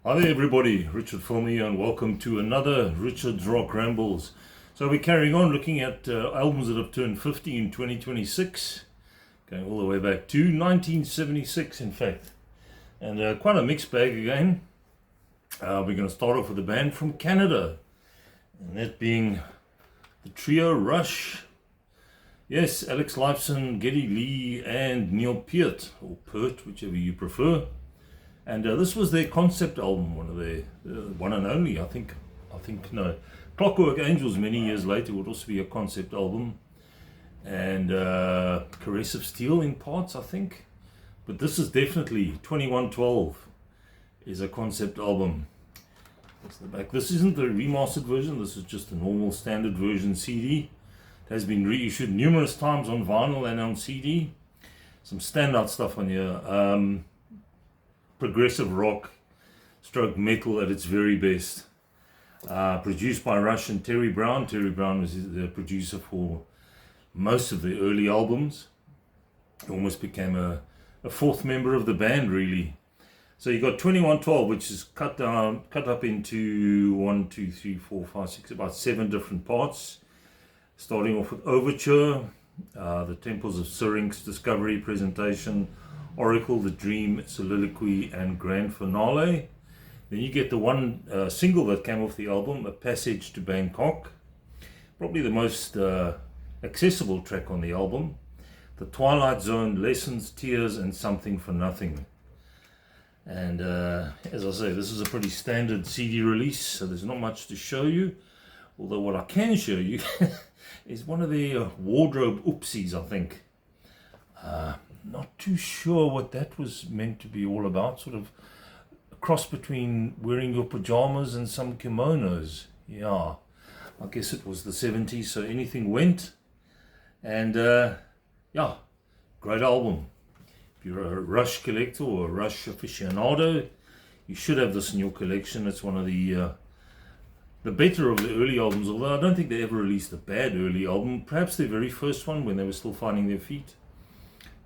Hi there everybody, Richard Film here and welcome to another Richard's Rock Rambles. So we're carrying on looking at albums that have turned 50 in 2026, going all the way back to 1976 in fact. And quite a mixed bag again. We're going to start off with a band from Canada, and that being the trio Rush. Yes, Alex Lifeson, Geddy Lee and Neil Peart, or Peart, whichever you prefer. And this was their concept album, one of their one and only, I think no, Clockwork Angels many years later would also be a concept album, and Caress of Steel in parts, I think. But this is definitely 2112 is a concept album. That's the back. This isn't the remastered version, this is just a normal standard version CD. It has been reissued numerous times on vinyl and on CD. Some standout stuff on here. Progressive rock stroke metal at its very best. Produced by Rush and Terry Brown. Terry Brown was the producer for most of the early albums. He almost became a fourth member of the band, really. So you got 2112, which is cut up into 1, 2, 3, 4, 5, 6, about 7 different parts. Starting off with Overture, the Temples of Syrinx, Discovery, Presentation, Oracle, The Dream, Soliloquy, and Grand Finale. Then you get the one single that came off the album, A Passage to Bangkok. Probably the most accessible track on the album. The Twilight Zone, Lessons, Tears, and Something for Nothing. And as I say, this is a pretty standard CD release, so there's not much to show you. Although what I can show you is one of the wardrobe oopsies, I think. Not too sure what that was meant to be all about. Sort of a cross between wearing your pajamas and some kimonos. Yeah, I guess it was the 70s, so anything went. And yeah, great album. If you're a Rush collector or a Rush aficionado, you should have this in your collection. It's one of the better of the early albums, although I don't think they ever released a bad early album. Perhaps their very first one when they were still finding their feet.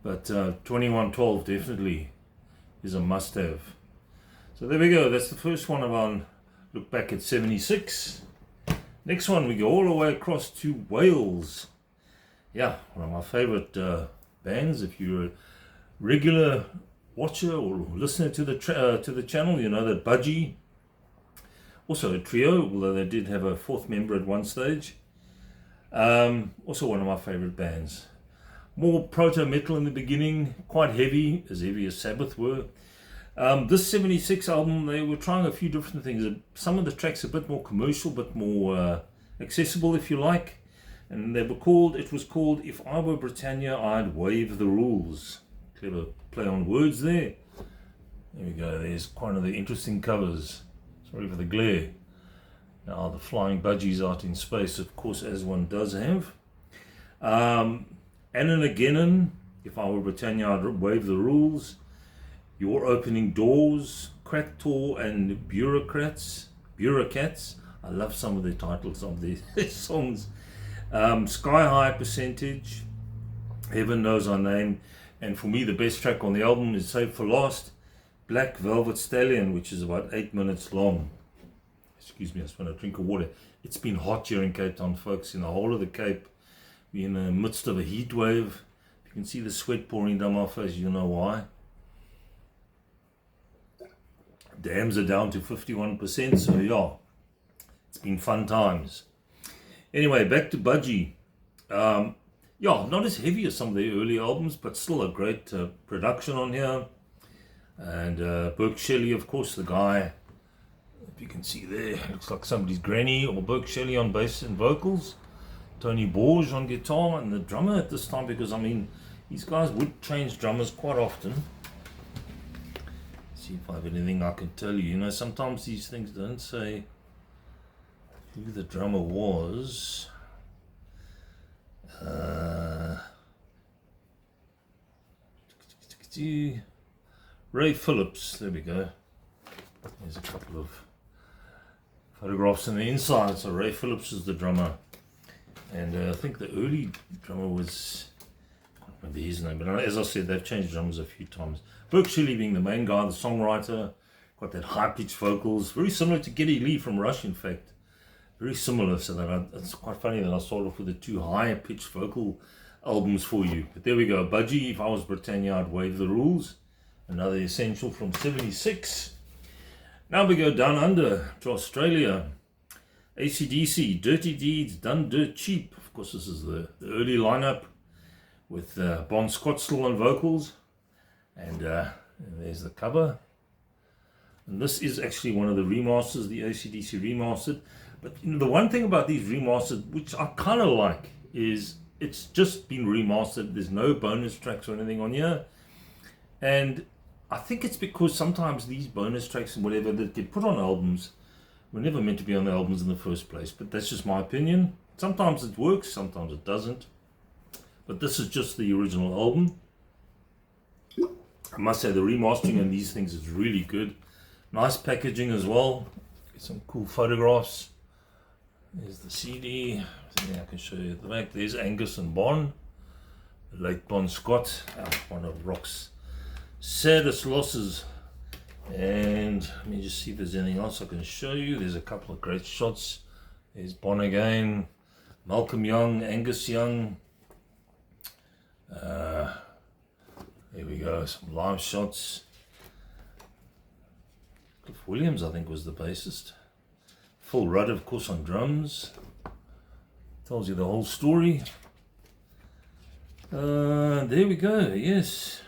But 2112 definitely is a must-have. So there we go. That's the first one of our look back at 76. Next one, we go all the way across to Wales. Yeah, one of my favorite bands. If you're a regular watcher or listener to the channel, you know that Budgie, also a trio, although they did have a fourth member at one stage. Also one of my favorite bands. More proto-metal in the beginning, quite heavy as Sabbath were. This 76 album, they were trying a few different things. Some of the tracks a bit more commercial, but more accessible, if you like. And it was called If I Were Britannia, I'd Waive the Rules. Clever play on words there. There we go, there's one of the interesting covers. Sorry for the glare. Now the flying budgies out in space, of course, as one does have. Annan Again, If I Were Britannia, I'd Waive the Rules. You're Opening Doors, Cracktor and Bureaucrats. I love some of the titles of these songs. Sky High Percentage, Heaven Knows Our Name, and for me the best track on the album is Saved for Last, Black Velvet Stallion, which is about 8 minutes long. Excuse me, I just want to drink of water. It's been hot here in Cape Town, folks, in the whole of the Cape. We're in the midst of a heat wave. If you can see the sweat pouring down my face, you know why. Dams are down to 51%, so yeah, it's been fun times. Anyway, back to Budgie. Yeah, not as heavy as some of the early albums, but still a great production on here. And Burke Shelley, of course, the guy, if you can see there, looks like somebody's granny, or Burke Shelley on bass and vocals. Tony Borge on guitar, and the drummer at this time, because I mean these guys would change drummers quite often. Let's see if I have anything I can tell you. You know, sometimes these things don't say who the drummer was. Ray Phillips, there we go. There's a couple of photographs on the inside. So Ray Phillips is the drummer. And I think the early drummer was, I can't remember his name, but as I said, they've changed drummers a few times. Burke Shelley being the main guy, the songwriter, got that high-pitched vocals, very similar to Geddy Lee from Rush, in fact. Very similar, so that it's quite funny that I started off with the two higher-pitched vocal albums for you. But there we go, Budgie, If I Was Britannia, I'd Waive the Rules. Another essential from 76. Now we go down under to Australia. AC/DC, Dirty Deeds, Done Dirt Cheap. Of course, this is the early lineup with Bon Scott still on vocals. And there's the cover. And this is actually one of the remasters, the AC/DC remastered. But you know, the one thing about these remastered, which I kind of like, is it's just been remastered. There's no bonus tracks or anything on here. And I think it's because sometimes these bonus tracks and whatever that get put on albums were never meant to be on the albums in the first place. But that's just my opinion. Sometimes it works, sometimes it doesn't. But this is just the original album. I must say the remastering on these things is really good. Nice packaging as well. Get some cool photographs. There's the CD. I can show you at the back. There's Angus and Bon. The late Bon Scott. One of rock's saddest losses. And let me just see if there's anything else I can show you. There's a couple of great shots. There's Bon again. Malcolm Young. Angus Young. There we go. Some live shots. Cliff Williams, I think, was the bassist. Phil Rudd, of course, on drums. Tells you the whole story. There we go, yes.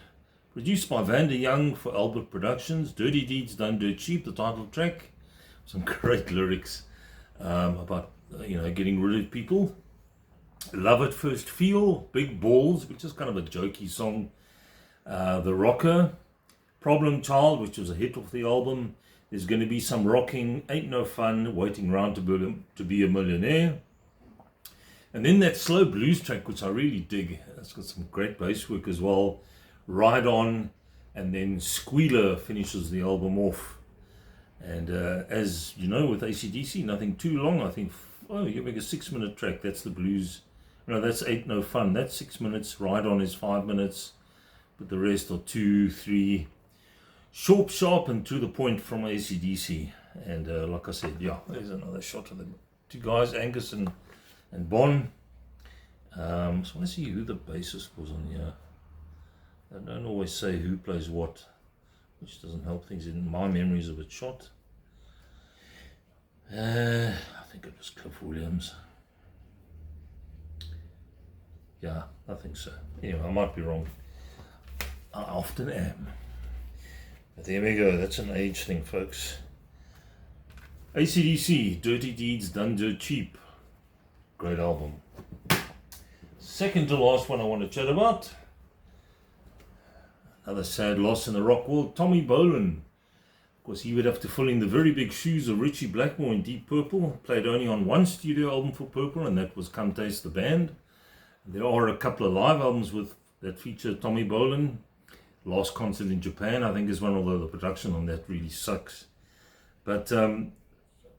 Produced by Vander Young for Albert Productions. Dirty Deeds Done Dirt Cheap, the title track. Some great lyrics about, getting rid of people. Love at First Feel, Big Balls, which is kind of a jokey song. The Rocker. Problem Child, which was a hit off the album. There's going to be some rocking, Ain't No Fun, Waiting Round to Be a Millionaire. And then that slow blues track, which I really dig. It's got some great bass work as well. Ride On, and then Squealer finishes the album off. And as you know, with AC/DC, nothing too long. I think, you make a 6-minute track. That's the blues. No, that's Ain't No Fun. That's 6 minutes. Ride On is 5 minutes. But the rest are 2, 3. Sharp and to the point from AC/DC. And like I said, there's another shot of the two guys, Angus and Bon. So I want to see who the bassist was on here. I don't always say who plays what, which doesn't help things. In my memories of a bit shot. I think it was Cliff Williams. Yeah, I think so. Anyway, I might be wrong. I often am. But there we go, that's an age thing, folks. AC/DC, Dirty Deeds Done Dirt Cheap. Great album. Second to last one I want to chat about. Another sad loss in the rock world, Tommy Bolin. Of course, he would have to fill in the very big shoes of Richie Blackmore in Deep Purple. Played only on one studio album for Purple, and that was Come Taste the Band. There are a couple of live albums that feature Tommy Bolin. Last concert in Japan, I think, is one, although the production on that really sucks. But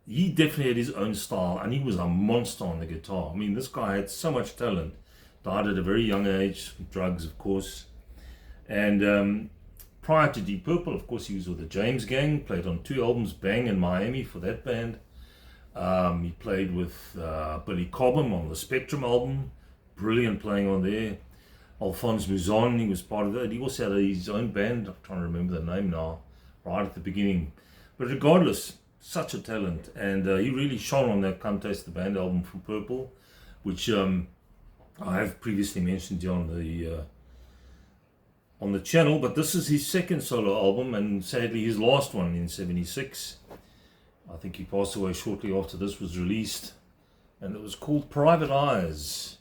he definitely had his own style, and he was a monster on the guitar. I mean, this guy had so much talent. Died at a very young age, drugs, of course. And prior to Deep Purple, of course, he was with the James Gang, played on 2 albums, Bang and Miami, for that band. He played with Billy Cobham on the Spectrum album, brilliant playing on there. Alphonse Mouzon, he was part of that. He also had his own band, I'm trying to remember the name now, right at the beginning. But regardless, such a talent. And he really shone on that Come Taste the Band album from Purple, which I have previously mentioned here on the channel. But this is his second solo album, and sadly his last one in 76. I think he passed away shortly after this was released. And it was called Private Eyes.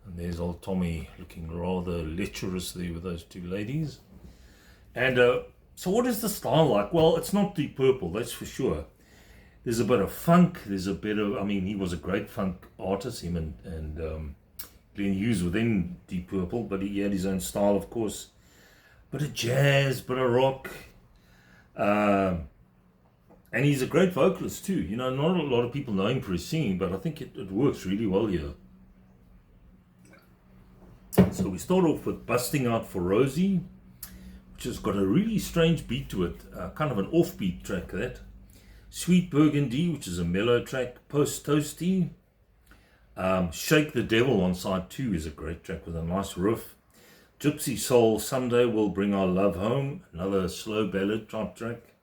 And there's old Tommy looking rather lecherous there with those 2 ladies. And so what is the style like? Well, it's not Deep Purple, that's for sure. There's a bit of funk, there's a bit of, he was a great funk artist, him and Glenn Hughes within Deep Purple, but he had his own style, of course. Bit of jazz, bit of rock. And he's a great vocalist too. Not a lot of people know him for his singing, but I think it works really well here. So we start off with Busting Out for Rosie, which has got a really strange beat to it, kind of an offbeat track that. Sweet Burgundy, which is a mellow track. Post Toasty. Shake the Devil on side 2 is a great track with a nice riff. Gypsy Soul, Someday We'll Bring Our Love Home, another slow ballad type track.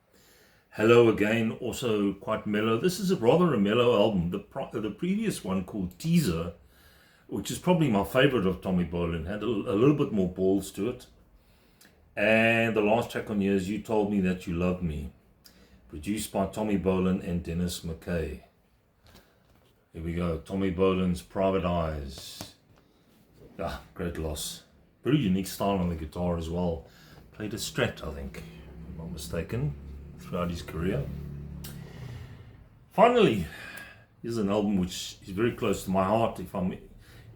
Hello Again, also quite mellow. This is rather a mellow album. The previous one called Teaser, which is probably my favorite of Tommy Bolin, had a little bit more balls to it. And the last track on here is You Told Me That You Loved Me, produced by Tommy Bolin and Dennis McKay. Here we go, Tommy Bolin's Private Eyes. Great loss. Very unique style on the guitar as well. Played a Strat, I think, if I'm not mistaken, throughout his career. Finally, here's an album which is very close to my heart. If I'm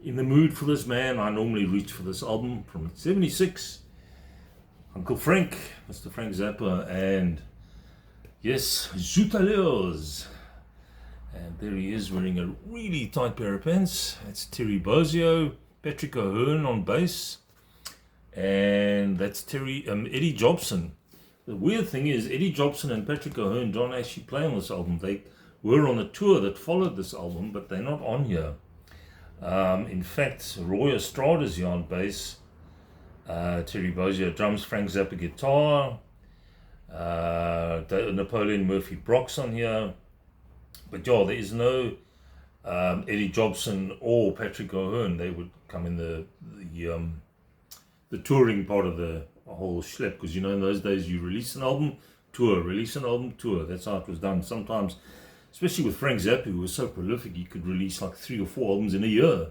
in the mood for this man, I normally reach for this album from '76. Uncle Frank, Mr. Frank Zappa, and yes, Zoota Leos. And there he is wearing a really tight pair of pants. That's Terry Bozzio, Patrick O'Hearn on bass, and that's Eddie Jobson. The weird thing is, Eddie Jobson and Patrick O'Hearn don't actually play on this album. They were on a tour that followed this album, but they're not on here. In fact, Roy Estrada's here on bass, Terry Bozzio drums, Frank Zappa guitar, Napoleon Murphy Brock's on here. But yeah, there is no Eddie Jobson or Patrick O'Hearn. They would come in the touring part of the whole schlep, because in those days you release an album, tour, release an album, tour. That's how it was done. Sometimes, especially with Frank Zappa, who was so prolific, he could release like 3 or 4 albums in a year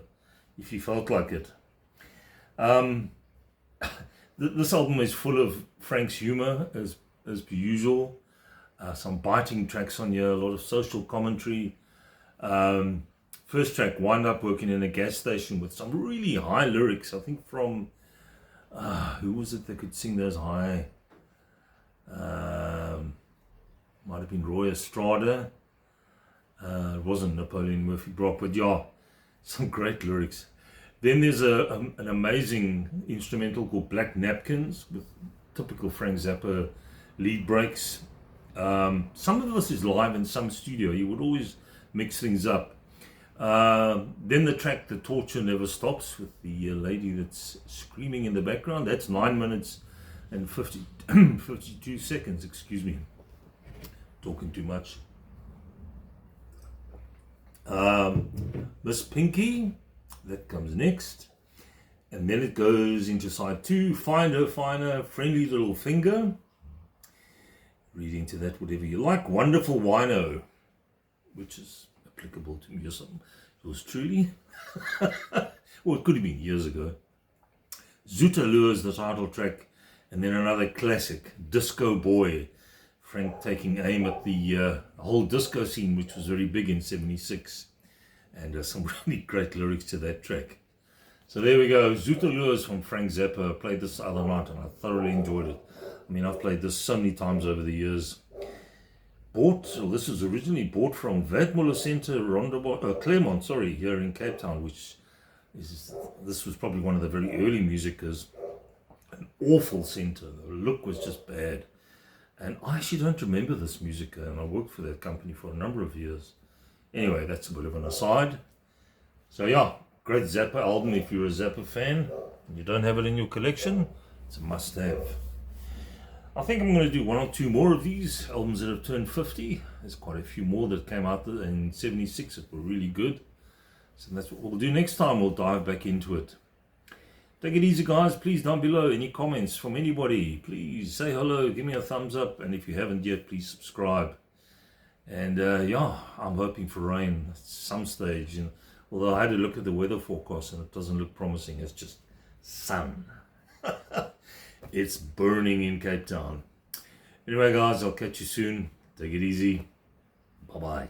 if he felt like it. This album is full of Frank's humor as per usual. Some biting tracks on here, a lot of social commentary. First track, Wind Up Working in a Gas Station, with some really high lyrics, I think from, who was it that could sing those high? Might have been Roy Estrada. It wasn't Napoleon Murphy Brock, but yeah, some great lyrics. Then there's an amazing instrumental called Black Napkins with typical Frank Zappa lead breaks. Some of this is live and some studio. He would always mix things up. Then the track The Torture Never Stops with the lady that's screaming in the background. That's 9 minutes and 52 seconds. Excuse me, talking too much. Miss Pinky, that comes next. And then it goes into side 2, Find Her Finer, Friendly Little Finger. Read into that whatever you like. Wonderful Wino, which is applicable to me or something. Yours truly. Well, it could have been years ago. Zoota Lures, the title track. And then another classic, Disco Boy. Frank taking aim at the whole disco scene, which was very big in '76. And some really great lyrics to that track. So there we go. Zoota Lures from Frank Zappa. I played this the other night and I thoroughly enjoyed it. I mean, I've played this so many times over the years. This was originally bought from Waldmuller Center, Claremont, here in Cape Town, this was probably one of the very early musicers. An awful center. The look was just bad. And I actually don't remember this musicer, and I worked for that company for a number of years. Anyway, that's a bit of an aside. So yeah, great Zappa album if you're a Zappa fan and you don't have it in your collection. It's a must-have. I think I'm going to do 1 or 2 more of these albums that have turned 50. There's quite a few more that came out in '76 that were really good. So that's what we'll do next time. We'll dive back into it. Take it easy, guys. Please, down below, any comments from anybody, please say hello, give me a thumbs up, and if you haven't yet, please subscribe. And yeah, I'm hoping for rain at some stage. Although I had to look at the weather forecast and it doesn't look promising. It's just sun. It's burning in Cape Town. Anyway, guys, I'll catch you soon. Take it easy. Bye-bye.